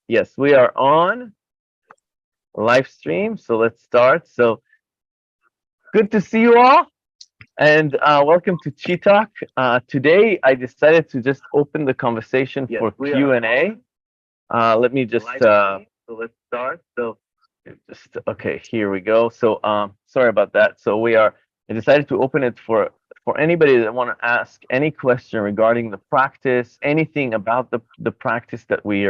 Yes, we are on live stream. So let's start. So good to see you all, and welcome to Chi Talk. Today, I decided to just open the conversation for Q&A. Let me just so let's start. So just okay, here we go. So sorry about that. So I decided to open it for anybody that want to ask any question regarding the practice, anything about the practice that we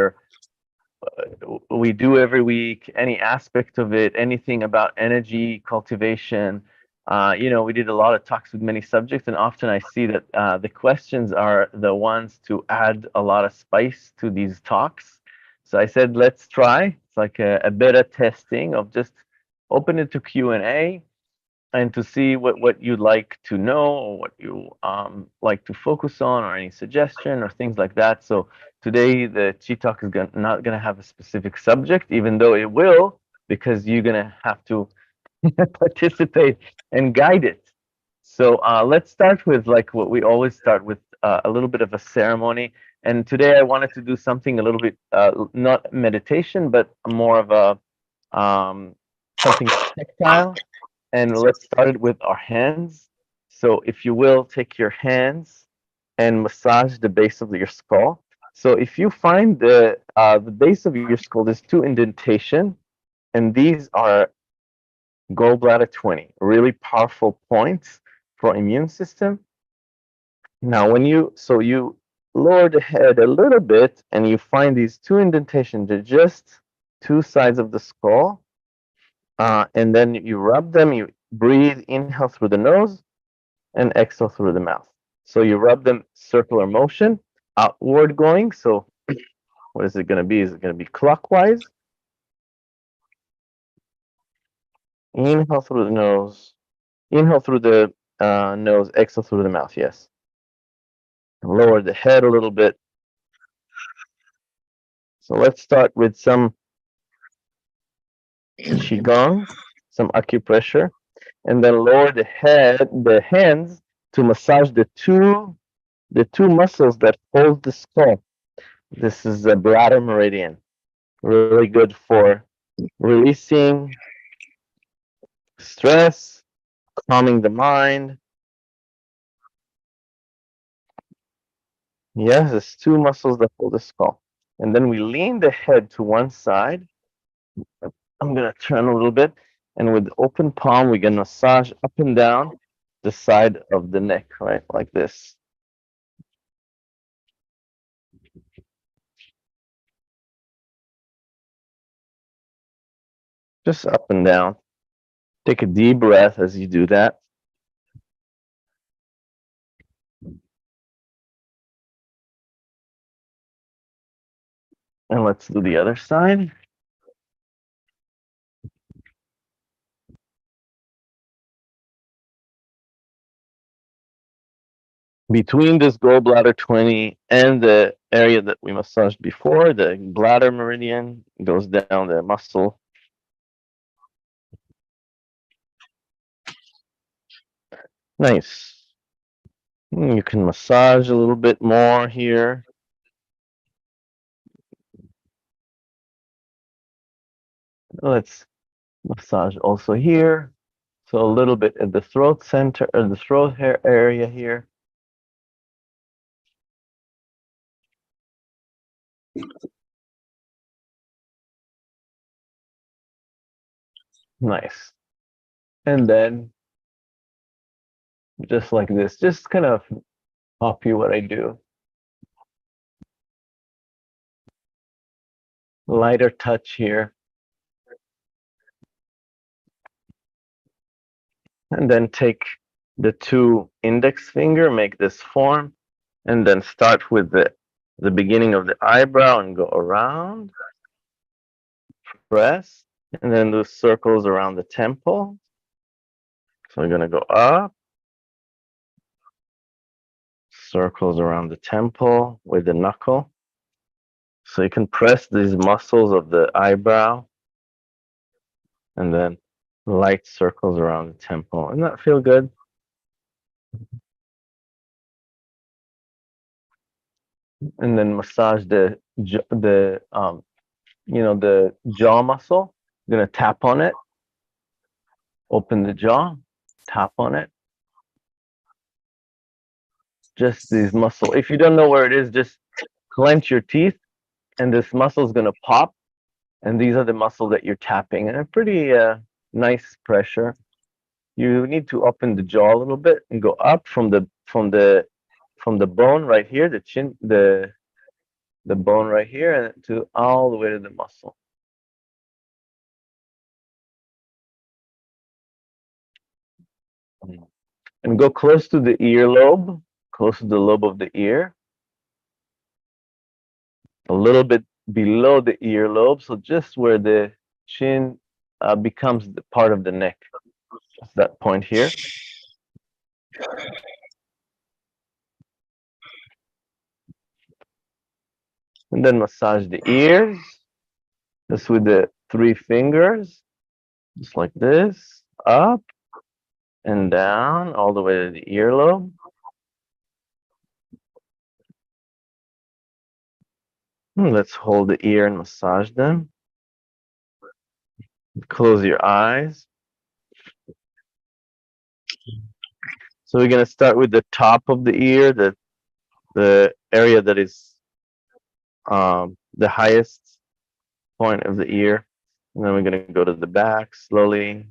do every week, any aspect of it, anything about energy cultivation. We did a lot of talks with many subjects, and often I see that the questions are the ones to add a lot of spice to these talks. So I said, let's try. It's like a beta testing of just open it to Q&A and to see what you'd like to know or what you like to focus on or any suggestion or things like that. So today the Chi Talk is not going to have a specific subject, even though it will, because you're going to have to participate and guide it. So let's start with like what we always start with, a little bit of a ceremony. And today I wanted to do something a little bit, not meditation, but more of a something tactile. And let's start it with our hands. So if you will, take your hands and massage the base of your skull. So if you find the base of your skull, there's two indentation, and these are gallbladder 20, really powerful points for immune system. Now, you lower the head a little bit, and you find these two indentations, they're just two sides of the skull, and then you rub them. You breathe, inhale through the nose, and exhale through the mouth. So you rub them circular motion, outward going. So what is it going to be? Is it going to be clockwise? Inhale through the nose. Inhale through the nose. Exhale through the mouth. Yes. Lower the head a little bit. So let's start with some qigong, some acupressure, and then lower the hands to massage the two muscles that hold the skull. This is the bladder meridian. Really good for releasing stress, calming the mind. Yes, it's two muscles that hold the skull. And then we lean the head to one side. I'm going to turn a little bit. And with open palm, we can massage up and down the side of the neck, right? Like this. Just up and down. Take a deep breath as you do that. And let's do the other side. Between this gallbladder 20 and the area that we massaged before, the bladder meridian goes down the muscle. Nice. You can massage a little bit more here. Let's massage also here. So a little bit at the throat center, or the throat hair area here. Nice. And then just like this, just kind of copy what I do. Lighter touch here. And then take the two index finger, make this form, and then start with the beginning of the eyebrow and go around, press, and then do circles around the temple. So we're going to go up, circles around the temple with the knuckle. So you can press these muscles of the eyebrow and then light circles around the temple. Doesn't that feel good? And then massage the the jaw muscle. You're gonna tap on it, open the jaw, tap on it. Just these muscle. If you don't know where it is, just clench your teeth, and this muscle is gonna pop. And these are the muscles that you're tapping, and a pretty nice pressure. You need to open the jaw a little bit and go up from the bone right here, the chin, the bone right here, and to all the way to the muscle. And go close to the earlobe, close to the lobe of the ear, a little bit below the earlobe, so just where the chin becomes the part of the neck. That's that point here. And then massage the ears, just with the 3 fingers, just like this, up and down, all the way to the earlobe. Let's hold the ear and massage them. Close your eyes. So we're gonna start with the top of the ear, the area that is the highest point of the ear, and then we're gonna go to the back slowly,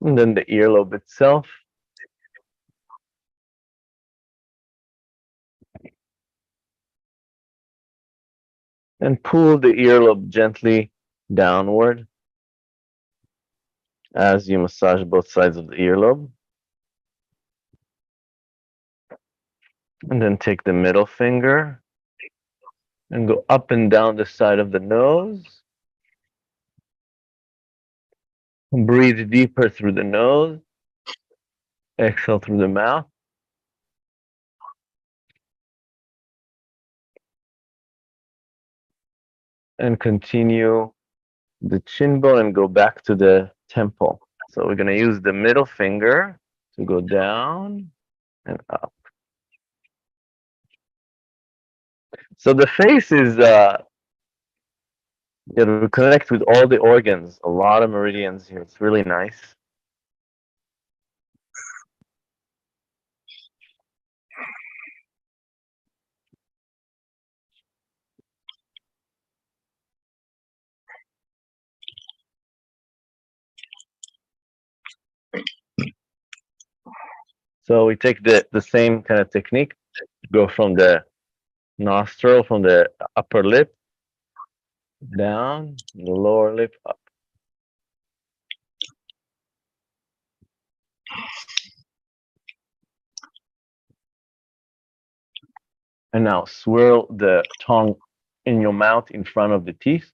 and then the earlobe itself. And pull the earlobe gently downward as you massage both sides of the earlobe. And then take the middle finger and go up and down the side of the nose. Breathe deeper through the nose. Exhale through the mouth. And continue the chin bone and go back to the temple. So we're going to use the middle finger to go down and up. So the face is, we connect with all the organs, a lot of meridians here. It's really nice. So we take the same kind of technique, go from the nostril, from the upper lip, down, the lower lip, up. And now swirl the tongue in your mouth in front of the teeth.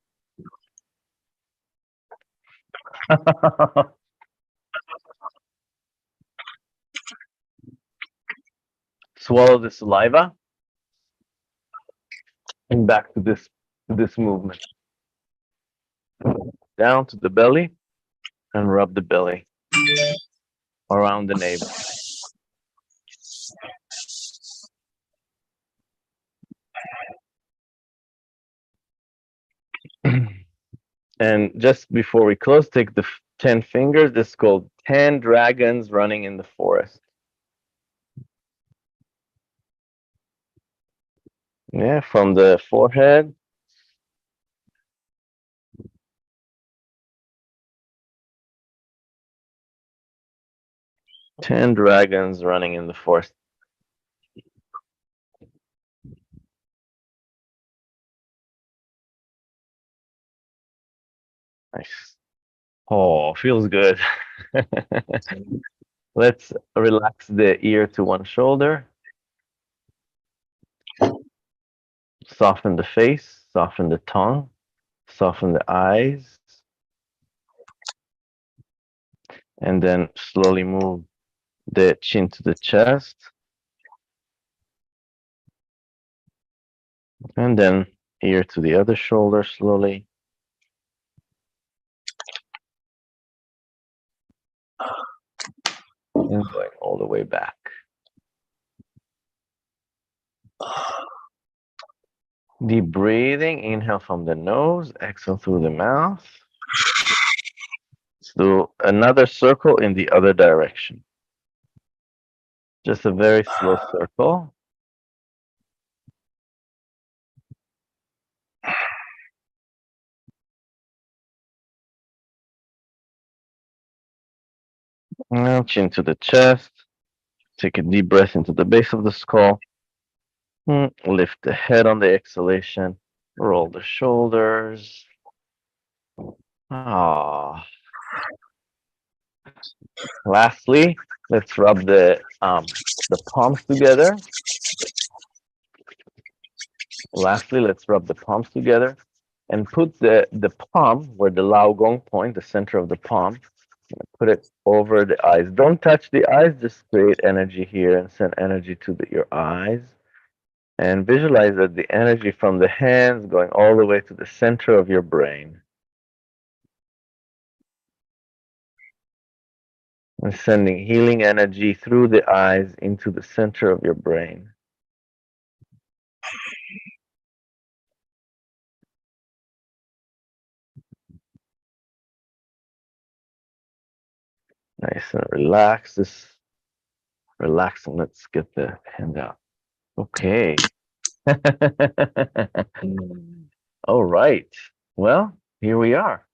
Swallow the saliva and back to this movement. Down to the belly and rub the belly around the navel. And just before we close, take the 10 fingers. This is called 10 dragons running in the forest. Yeah, from the forehead. Ten dragons running in the forest. Nice. Oh, feels good. Let's relax the ear to one shoulder. Soften the face, soften the tongue, soften the eyes. And then slowly move the chin to the chest. And then ear to the other shoulder slowly. And going all the way back. Deep breathing. Inhale from the nose, exhale through the mouth. Let's do another circle in the other direction. Just a very slow circle. Now chin to the chest. Take a deep breath into the base of the skull. Lift the head on the exhalation. Roll the shoulders. Ah. Lastly, let's rub the palms together. Lastly, let's rub the palms together and put the palm where the Lao Gong point, the center of the palm, put it over the eyes. Don't touch the eyes, just create energy here and send energy to your eyes. And visualize that the energy from the hands going all the way to the center of your brain. And sending healing energy through the eyes into the center of your brain. Nice and relax. Just relax and let's get the hand out. Okay. All right. Well, here we are.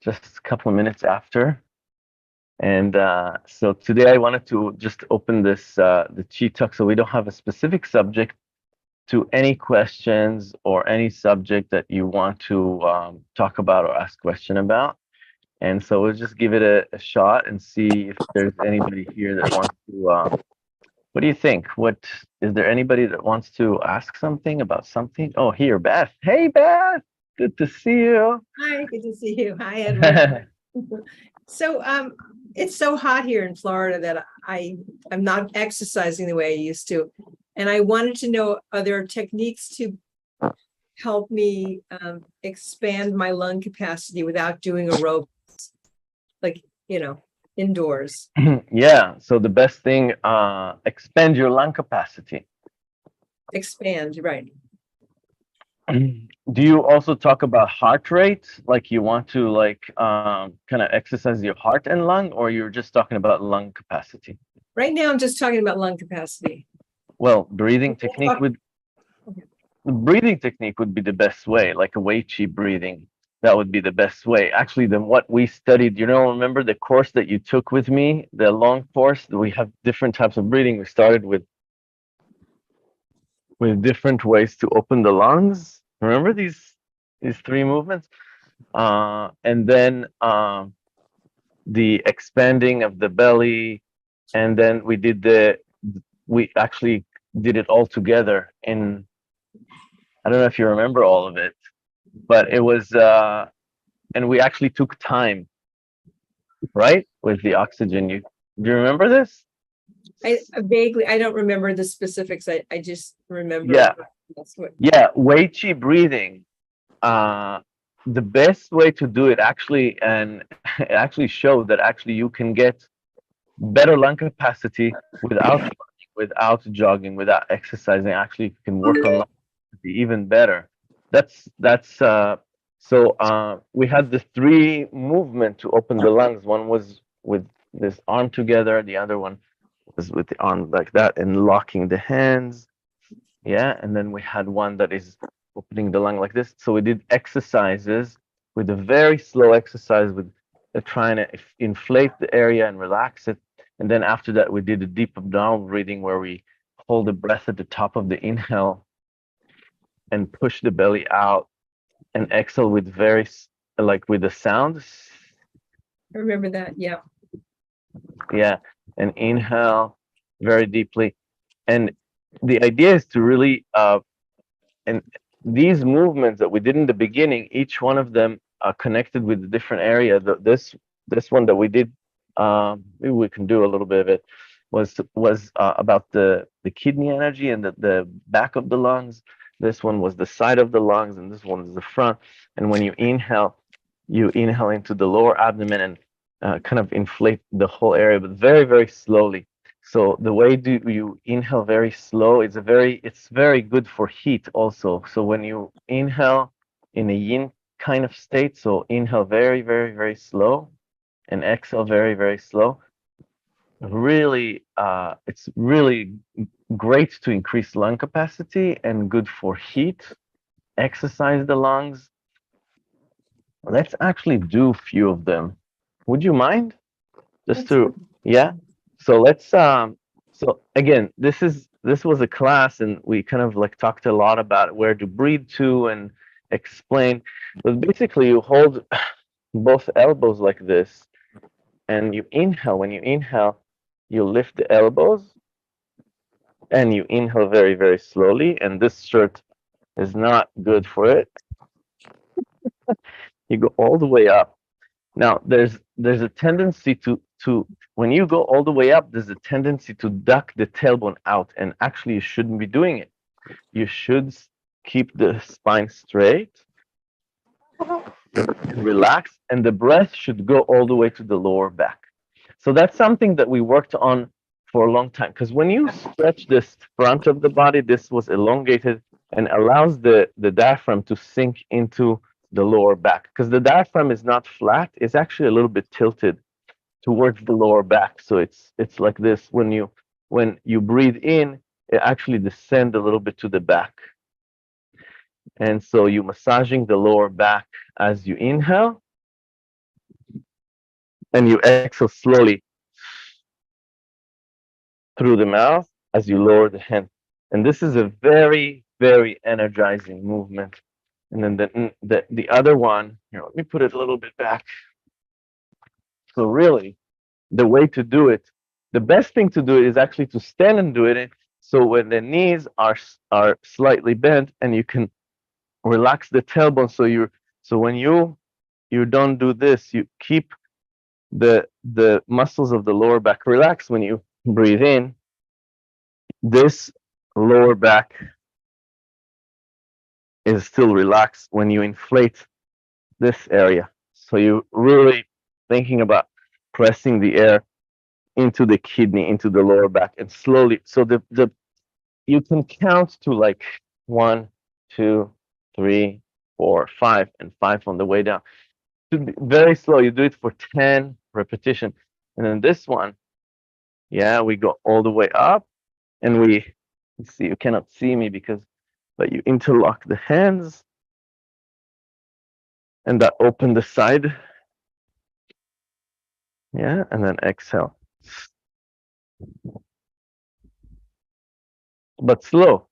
Just a couple of minutes after. And so today I wanted to just open this the Chi Talk, so we don't have a specific subject, to any questions or any subject that you want to talk about or ask question about. And so we'll just give it a shot and see if there's anybody here that wants to. What do you think? What is there anybody that wants to ask something about something? Oh, here, Beth. Hey, Beth. Good to see you. Hi, good to see you. Hi, Edward. So, it's so hot here in Florida that I'm not exercising the way I used to. And I wanted to know, are there techniques to help me expand my lung capacity without doing aerobics, like, indoors? Yeah. So the best thing, expand your lung capacity. Expand, right. Do you also talk about heart rate? Like you want to kind of exercise your heart and lung, or you're just talking about lung capacity? Right now, I'm just talking about lung capacity. Well, breathing technique would be the best way, like a Wei Chi breathing. That would be the best way. Actually, than what we studied, remember the course that you took with me, the long course, we have different types of breathing. We started with different ways to open the lungs. Remember these three movements? And then the expanding of the belly, and then we actually did it all together in, I don't know if you remember all of it, but it was and we actually took time, right, with the oxygen. Do you remember this? I don't remember the specifics. I just remember. Yeah. That's what. Yeah, Wei Chi breathing. The best way to do it actually, and it actually showed that actually you can get better lung capacity without running, without jogging, without exercising. Actually, you can work on lung capacity even better. So we had the three movement to open the lungs. One was with this arm together. The other one was with the arm like that and locking the hands. Yeah, and then we had one that is opening the lung like this. So we did exercises with a very slow exercise with trying to inflate the area and relax it. And then after that, we did a deep abdominal breathing where we hold the breath at the top of the inhale and push the belly out and exhale with with the sound. I remember that. Yeah. Yeah, and inhale very deeply. And the idea is to really and these movements that we did in the beginning, each one of them are connected with a different area. This one that we did, maybe we can do a little bit of it, was about the kidney energy and the back of the lungs. This one was the side of the lungs, and this one is the front. And when you inhale into the lower abdomen and kind of inflate the whole area, but very, very slowly. So the way do you inhale very slow, it's very good for heat also. So when you inhale in a yin kind of state, so inhale very, very, very slow and exhale very, very slow. Really, it's really great to increase lung capacity and good for heat. Exercise the lungs. Let's actually do a few of them. Would you mind? Just That's to, yeah. So so again, this was a class and we kind of like talked a lot about where to breathe to and explain. But basically you hold both elbows like this and you inhale. When you inhale, you lift the elbows and you inhale very, very slowly. And this shirt is not good for it. You go all the way up. Now, there's a tendency to when you go all the way up, there's a tendency to duck the tailbone out, and actually you shouldn't be doing it. You should keep the spine straight, relax, and the breath should go all the way to the lower back. So that's something that we worked on for a long time. Because when you stretch this front of the body, this was elongated and allows the diaphragm to sink into the lower back. Because the diaphragm is not flat, it's actually a little bit tilted towards the lower back. So it's like this. When you breathe in, it actually descend a little bit to the back. And so you massaging the lower back as you inhale and you exhale slowly through the mouth as you lower the hand. And this is a very, very energizing movement. And then the other one, here, let me put it a little bit back. So really, the way to do it, the best thing to do it is actually to stand and do it. So when the knees are slightly bent and you can relax the tailbone. So when you don't do this, you keep the muscles of the lower back relaxed when you breathe in. This lower back is still relaxed when you inflate this area. So you really thinking about pressing the air into the kidney, into the lower back, and slowly. So the you can count to like 1, 2, 3, 4, 5, and 5 on the way down. Very slow. You do it for 10 repetition, and then this one, yeah, we go all the way up, and you see you cannot see me because, but you interlock the hands, and that open the side, yeah, and then exhale, but slow.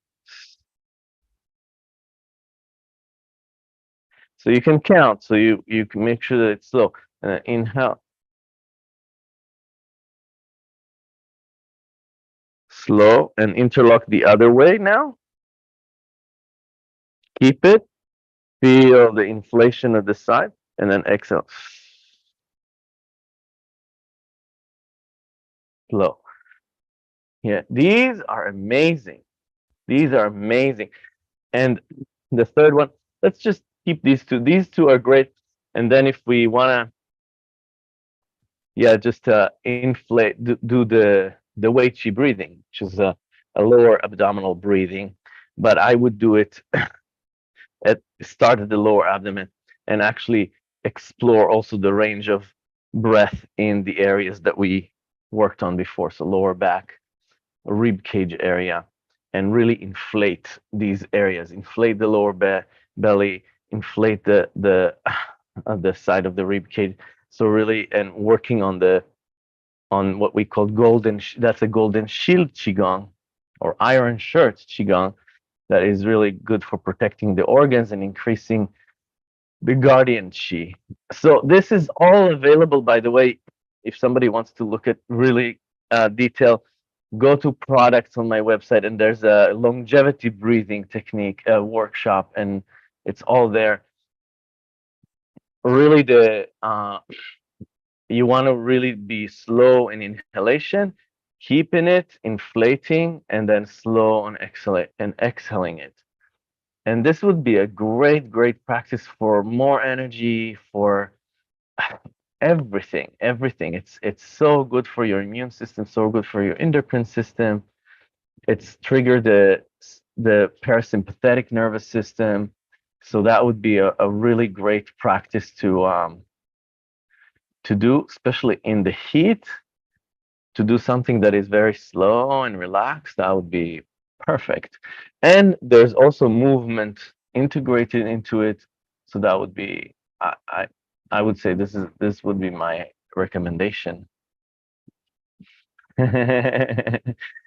So you can count. So you can make sure that it's slow. And then inhale, slow, and interlock the other way now. Keep it. Feel the inflation of the side, and then exhale. Slow. Yeah, these are amazing. These are amazing. And the third one, let's just keep these two. These two are great. And then if we wanna, yeah, just inflate, do the Wei Qi breathing, which is a lower abdominal breathing. But I would do it at start at the lower abdomen and actually explore also the range of breath in the areas that we worked on before. So lower back, rib cage area, and really inflate these areas. Inflate the lower belly, inflate the side of the rib cage. So really, and working on what we call that's a golden shield qigong or iron shirt qigong that is really good for protecting the organs and increasing the guardian chi. So this is all available, by the way. If somebody wants to look at really detail, go to products on my website, and there's a longevity breathing technique workshop, and it's all there. Really, you want to really be slow in inhalation, keeping it, inflating, and then slow on exhaling it. And this would be a great, great practice for more energy, for everything. It's so good for your immune system, so good for your endocrine system. It's trigger the parasympathetic nervous system. So that would be a really great practice to do, especially in the heat, to do something that is very slow and relaxed. That would be perfect. And there's also movement integrated into it. So that would be, I would say this would be my recommendation.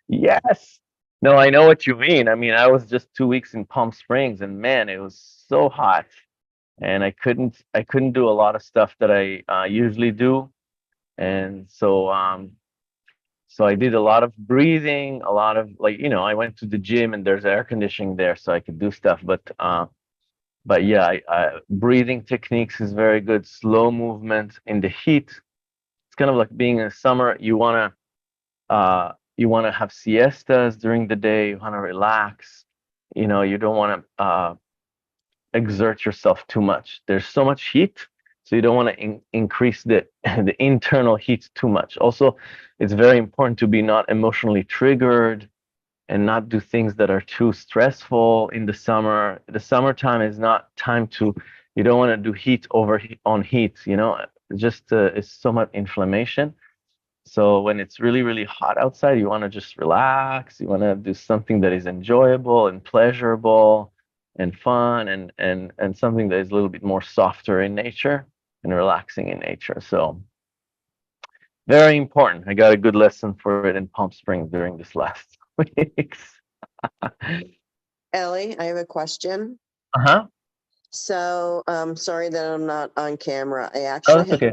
Yes. No, I know what you mean. I mean, I was just 2 weeks in Palm Springs, and man, it was so hot, and I couldn't do a lot of stuff that I usually do, and so I did a lot of breathing, a lot of, like, I went to the gym and there's air conditioning there, so I could do stuff. But yeah, breathing techniques is very good. Slow movement in the heat. It's kind of like being in summer. You wanna have siestas during the day. You wanna relax. You don't wanna exert yourself too much. There's so much heat, so you don't want to increase the the internal heat too much. Also, it's very important to be not emotionally triggered and not do things that are too stressful in the summer. The summertime is not time to. You don't want to do heat over heat on heat. Just it's so much inflammation. So when it's really, really hot outside, you want to just relax. You want to do something that is enjoyable and pleasurable and fun, and something that is a little bit more softer in nature and relaxing in nature. So very important. I got a good lesson for it in Palm Springs during this last weeks. Ellie, I have a question. Uh-huh. So, sorry that I'm not on camera. Oh, that's okay.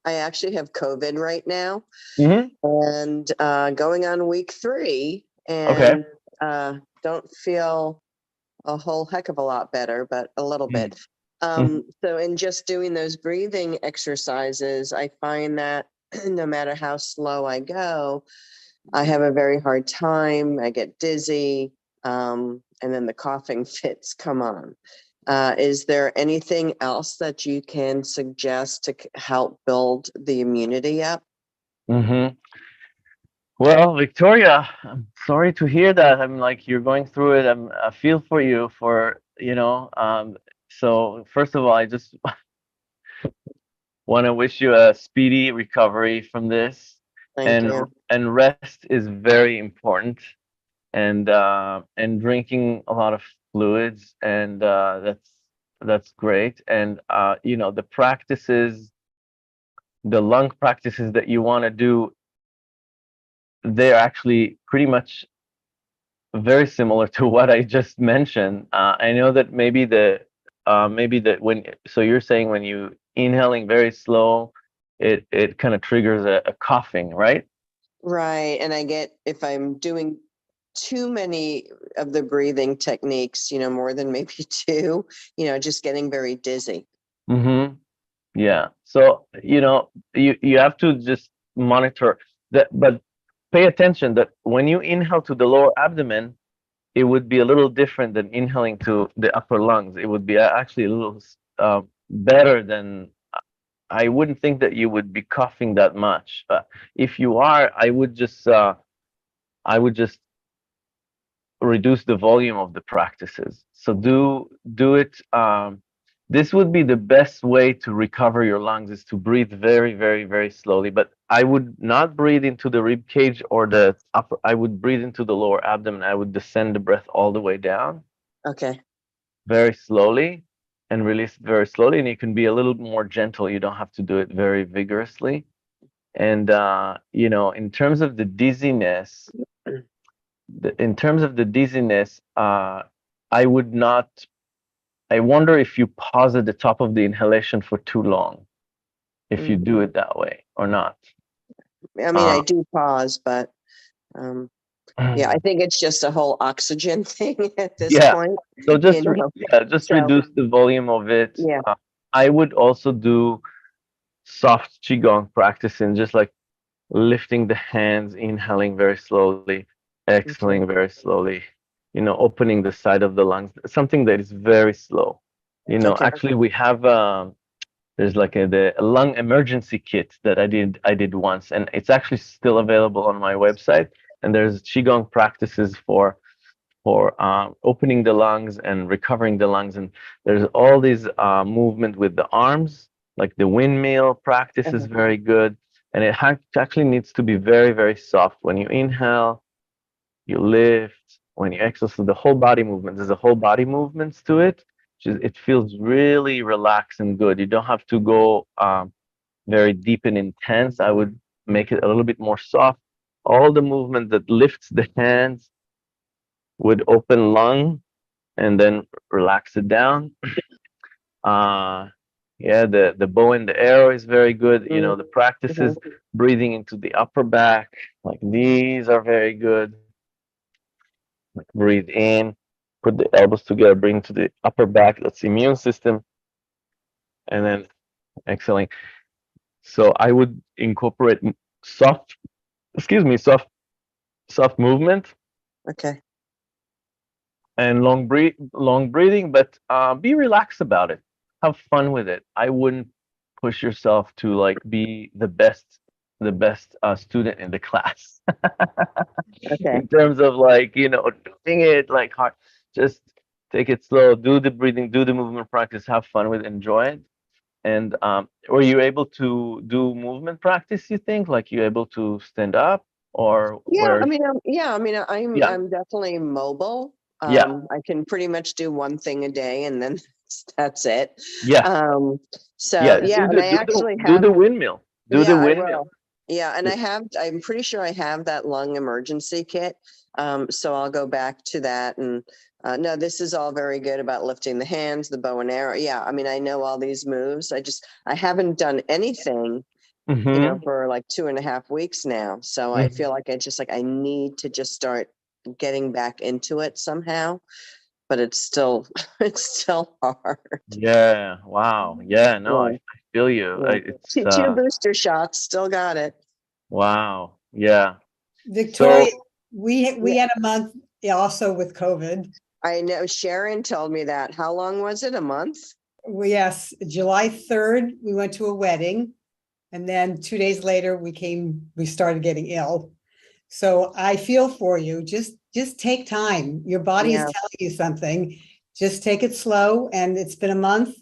I actually have COVID right now, Mm-hmm. and going on week 3, Okay. and don't feel a whole heck of a lot better, but a little bit. Mm-hmm. So, in just doing those breathing exercises, I find that no matter how slow I go, I have a very hard time. I get dizzy, and then the coughing fits come on. Is there anything else that you can suggest to help build the immunity up? Mm-hmm. Well, Victoria, I'm sorry to hear that. I'm like, you're going through it. I feel for you so first of all, I just want to wish you a speedy recovery from this, Thank and you. and rest is very important, and drinking a lot of fluids, and that's great. And the practices, the lung practices that you want to do, they're actually pretty much very similar to what I just mentioned. I know that maybe that when so you're saying when you inhaling very slow, it kind of triggers a coughing, right? Right. And I get, if I'm doing too many of the breathing techniques, more than maybe two, just getting very dizzy. Mm-hmm. Yeah. So you have to just monitor that, but pay attention that when you inhale to the lower abdomen, it would be a little different than inhaling to the upper lungs. It would be actually a little better than. I wouldn't think that you would be coughing that much. If you are, I would just reduce the volume of the practices. So do it. This would be the best way to recover your lungs, is to breathe very, very, very slowly. But I would not breathe into the rib cage or the upper. I would breathe into the lower abdomen. I would descend the breath all the way down Okay. very slowly and release it very slowly. And you can be a little more gentle. You don't have to do it very vigorously. And in terms of the dizziness, I would not. I wonder if you pause at the top of the inhalation for too long, if you Mm. do it that way or not. I mean, I Uh, do pause, but um, yeah, I think it's just a whole oxygen thing at this yeah. point, So you just know. yeah, just So, reduce the volume of it. yeah. I would also do soft qigong practice, and just like lifting the hands, inhaling very slowly, exhaling Okay. very slowly, opening the side of the lungs, something that is very slow. Okay. Actually, we have there's like a lung emergency kit that I did once, and it's actually still available on my website. And there's qigong practices for opening the lungs and recovering the lungs. And there's all these movement with the arms, like the windmill practice is Uh-huh. very good. And it actually needs to be very, very soft. When you inhale, you lift. When you exhale, so the whole body movement, there's a whole body movements to it. It feels really relaxed and good. You don't have to go very deep and intense. I would make it a little bit more soft. All the movement that lifts the hands would open lung and then relax it down. Uh, yeah, the bow and the arrow is very good. You know, the practices Mm-hmm. breathing into the upper back, like these are very good. Like breathe in, put the elbows together, bring to the upper back, that's the immune system, and then exhaling. So I would incorporate soft, excuse me, soft movement Okay. and long breathing, but be relaxed about it. Have fun with it. I wouldn't push yourself to like be the best student in the class Okay. in terms of like doing it like hard. Just take it slow. Do the breathing. Do the movement practice. Have fun with it. Enjoy it. And were you able to do movement practice? You think like you able to stand up or Yeah, where? I mean, Yeah, I'm definitely mobile. yeah, I can pretty much do one thing a day, and then that's it. yeah, Um, so yeah. yeah, and I actually Do have. the windmill. Do the Yeah, I windmill. will. Yeah, and I'm pretty sure I have that lung emergency kit. So I'll go back to that. And no, this is all very good about lifting the hands, the bow and arrow. Yeah, I mean, I know all these moves. I haven't done anything, Mm-hmm. for like 2.5 weeks now. So I feel like I need to just start getting back into it somehow. But it's still, it's still hard. Yeah. Wow. Yeah. No, I Yeah, feel you. yeah. It's Two booster shots, still got it. wow. Yeah. Victoria, So we had a month also with COVID. I know Sharon told me that. How long was it? A month? Yes, July 3rd, we went to a wedding. And then 2 days later, we started getting ill. So I feel for you. Just take time. Your body is Yeah. telling you something. Just take it slow. And it's been a month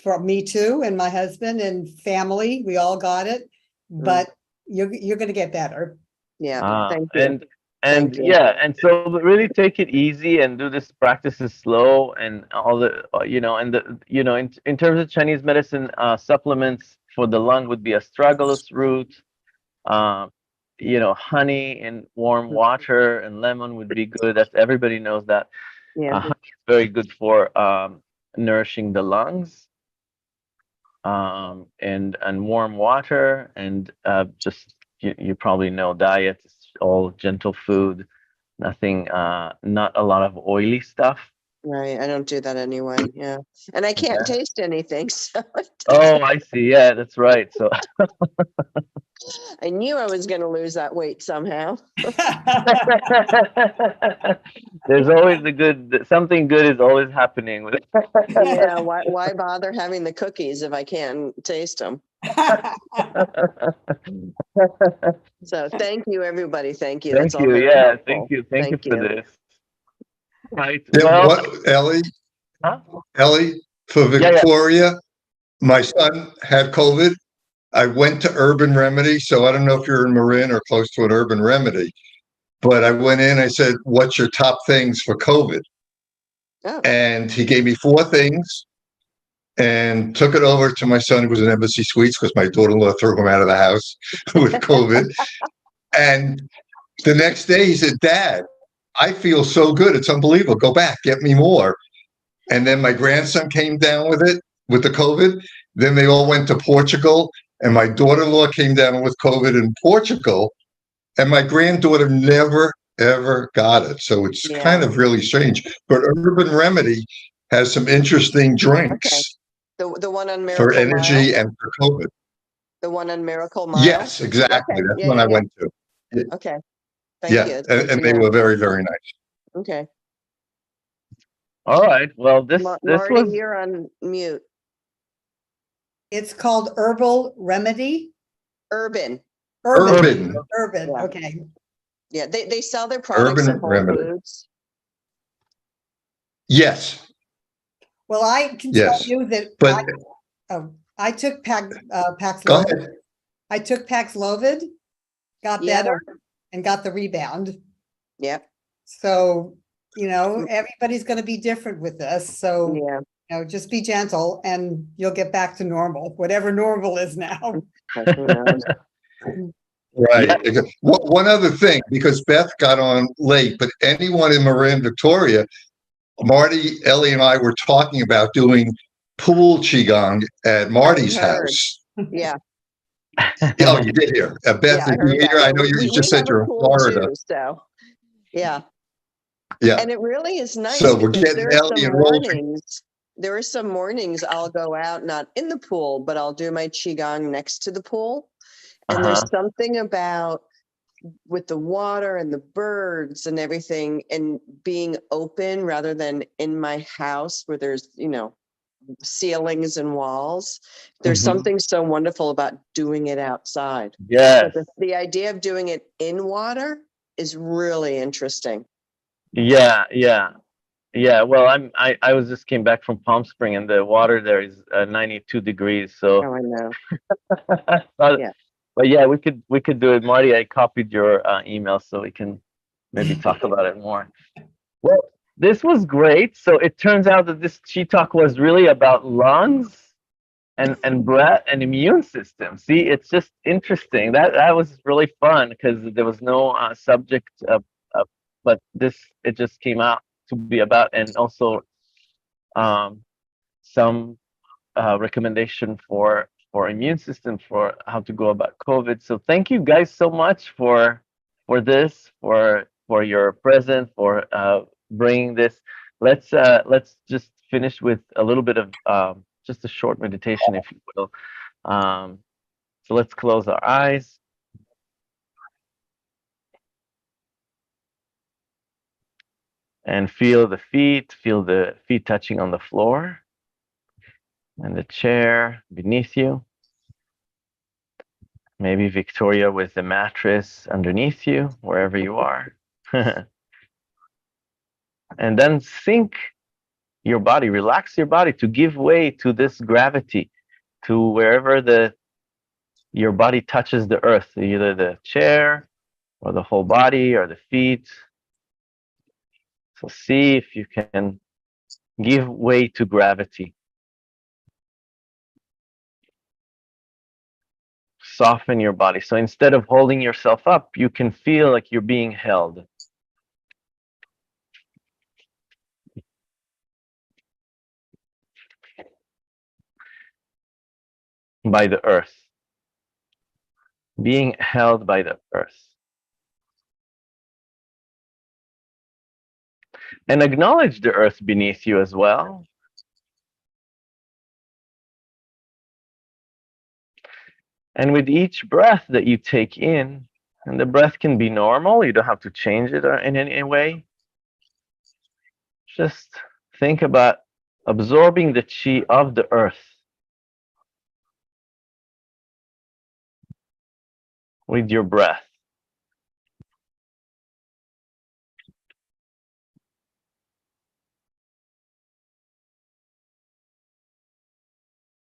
for me too, and my husband and family. We all got it, but you're going to get better. Yeah. uh, Thank you. and and Thank you. yeah, and so really take it easy and do this practices slow and all the and the in terms of Chinese medicine, supplements for the lung would be astragalus root, um, honey and warm water and lemon would be good. That's everybody knows that. Yeah. Honey is very good for nourishing the lungs, and warm water, and just you probably know diet is all gentle food, nothing, not a lot of oily stuff. Right. I don't do that anyway. Yeah. And I can't Yeah. taste anything. So it Oh, doesn't. I see. Yeah, that's right. So I knew I was going to lose that weight somehow. there's always the good. Something good is always happening with it. Yeah. Why bother having the cookies if I can't taste them? So thank you, everybody. Thank you. That's Thank all you. very Yeah, thank helpful. you. Thank you Thank for you. this. Right. Yeah, Well, what, Ellie, huh? Ellie, for Yeah, yeah. Victoria, my son had COVID. I went to Urban Remedy, so I don't know if you're in Marin or close to an Urban Remedy, but I went in, I said, what's your top things for COVID? Oh, And he gave me 4 things and took it over to my son who was in Embassy Suites because my daughter-in-law threw him out of the house with COVID. And the next day he said, Dad, I feel so good. It's unbelievable. Go back, get me more. And then my grandson came down with it, with the COVID. Then they all went to Portugal. And my daughter-in-law came down with COVID in Portugal. And my granddaughter never, ever got it. So it's yeah. kind of really strange. But Urban Remedy has some interesting Okay. drinks The one on for Miracle Mile. energy and for COVID. The one on Miracle Mile. Yes, exactly. Okay. That's Yeah. when Yeah. I Yeah. went to. Okay. Thank you. Yeah. It's good And to they know. were very, very nice. Okay. All right. Well, this Marty, was you're on mute. It's called Herbal Remedy. Urban. Urban. Urban. Urban. Yeah. Okay. Yeah, they sell their products Urban at Whole Remedy. Foods. Yes, Well, I can tell yes. you that But I took go Paxlovid. ahead. I took Paxlovid, got Yeah. better, and got the rebound. Yep. So, everybody's going to be different with this. So, Yeah. just be gentle and you'll get back to normal, whatever normal is now. But who knows? Right. Yeah. One other thing, because Beth got on late, but anyone in Marin, Victoria, Marty, Ellie, and I were talking about doing pool qigong at Marty's heard. house. Yeah. Oh, you did hear. Beth, Yeah, I did heard you that. hear? I Yeah, know you we just said have a you're in pool Florida. too, so yeah. Yeah. And it really is nice So we're because getting there are Ellie some enrolled. mornings. There are some mornings I'll go out, not in the pool, but I'll do my qigong next to the pool. And there's something about with the water and the birds and everything and being open rather than in my house where there's, ceilings and walls. There's something so wonderful about doing it outside. Yes. But the idea of doing it in water is really interesting. Yeah. Well, I was just came back from Palm Spring, and the water there is 92 degrees. So, Oh, I know. but, Yeah. but yeah, we could do it, Marty. I copied your email, so we can maybe talk about it more. Well, this was great. So it turns out that this Chi Talk was really about lungs and breath and immune system. See, it's just interesting. That was really fun because there was no subject, but it just came out to be about, and also um, some recommendation for immune system for how to go about COVID. So thank you guys so much for this, for your present, for bringing this. Let's just finish with a little bit of just a short meditation, if you will. So let's close our eyes. And feel the feet touching on the floor and the chair beneath you. Maybe Victoria with the mattress underneath you, wherever you are. And then sink your body, relax your body to give way to this gravity, to wherever your body touches the earth, either the chair or the whole body or the feet. So see if you can give way to gravity. Soften your body. So instead of holding yourself up, you can feel like you're being held. By the earth. Being held by the earth. And acknowledge the earth beneath you as well. And with each breath that you take in, and the breath can be normal, you don't have to change it in any way. Just think about absorbing the chi of the earth with your breath.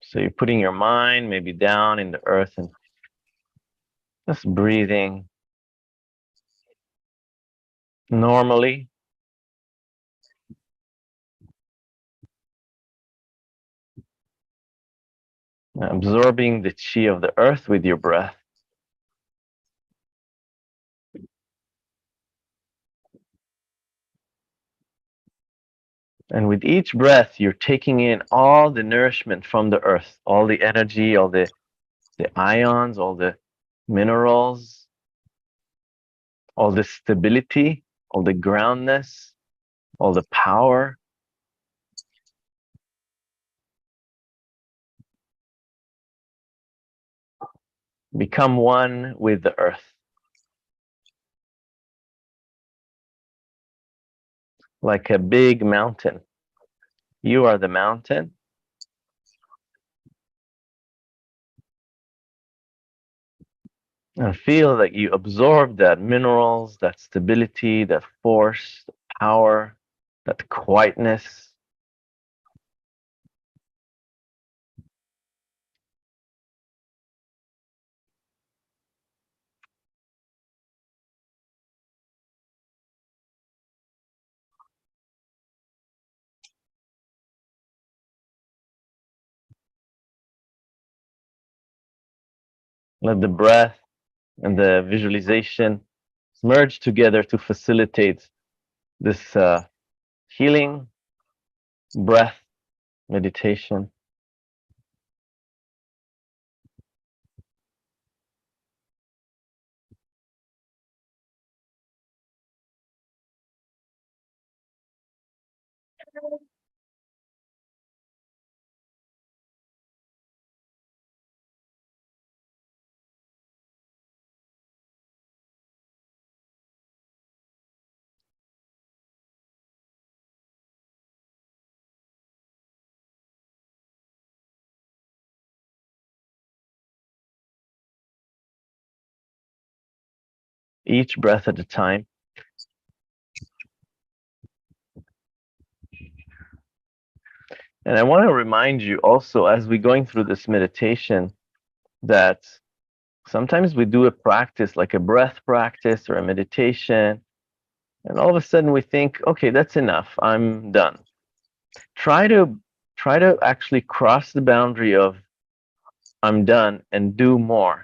So you're putting your mind maybe down in the earth and just breathing normally. Absorbing the chi of the earth with your breath. And with each breath, you're taking in all the nourishment from the earth, all the energy, all the ions, all the minerals, all the stability, all the groundness, all the power. Become one with the earth. Like a big mountain. You are the mountain. And feel that you absorb that minerals, that stability, that force, that power, that quietness. Let the breath and the visualization merge together to facilitate this healing breath meditation. Each breath at a time. And I want to remind you also, as we're going through this meditation, that sometimes we do a practice like a breath practice or a meditation, and all of a sudden we think, okay, that's enough. I'm done. Try to actually cross the boundary of I'm done and do more.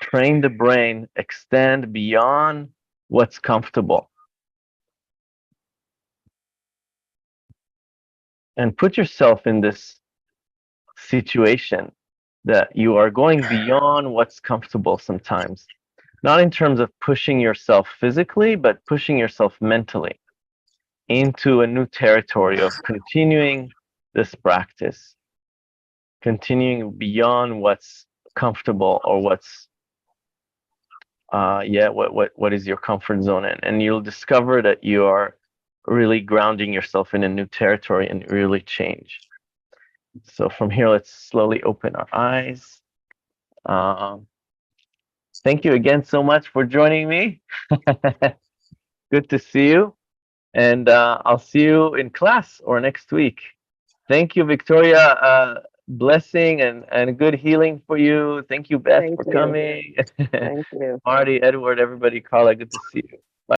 Train the brain, extend beyond what's comfortable. And put yourself in this situation that you are going beyond what's comfortable sometimes. Not in terms of pushing yourself physically, but pushing yourself mentally into a new territory of continuing this practice, continuing beyond what's comfortable or what's what is your comfort zone in, and you'll discover that you are really grounding yourself in a new territory and really change. So from here, let's slowly open our eyes. Thank you again so much for joining me. Good to see you. And I'll see you in class or next week. Thank you, Victoria. Blessing and good healing for you. Thank you, Beth, Thank for you. coming. Thank you. Marty, Edward, everybody, Carla, good to see you.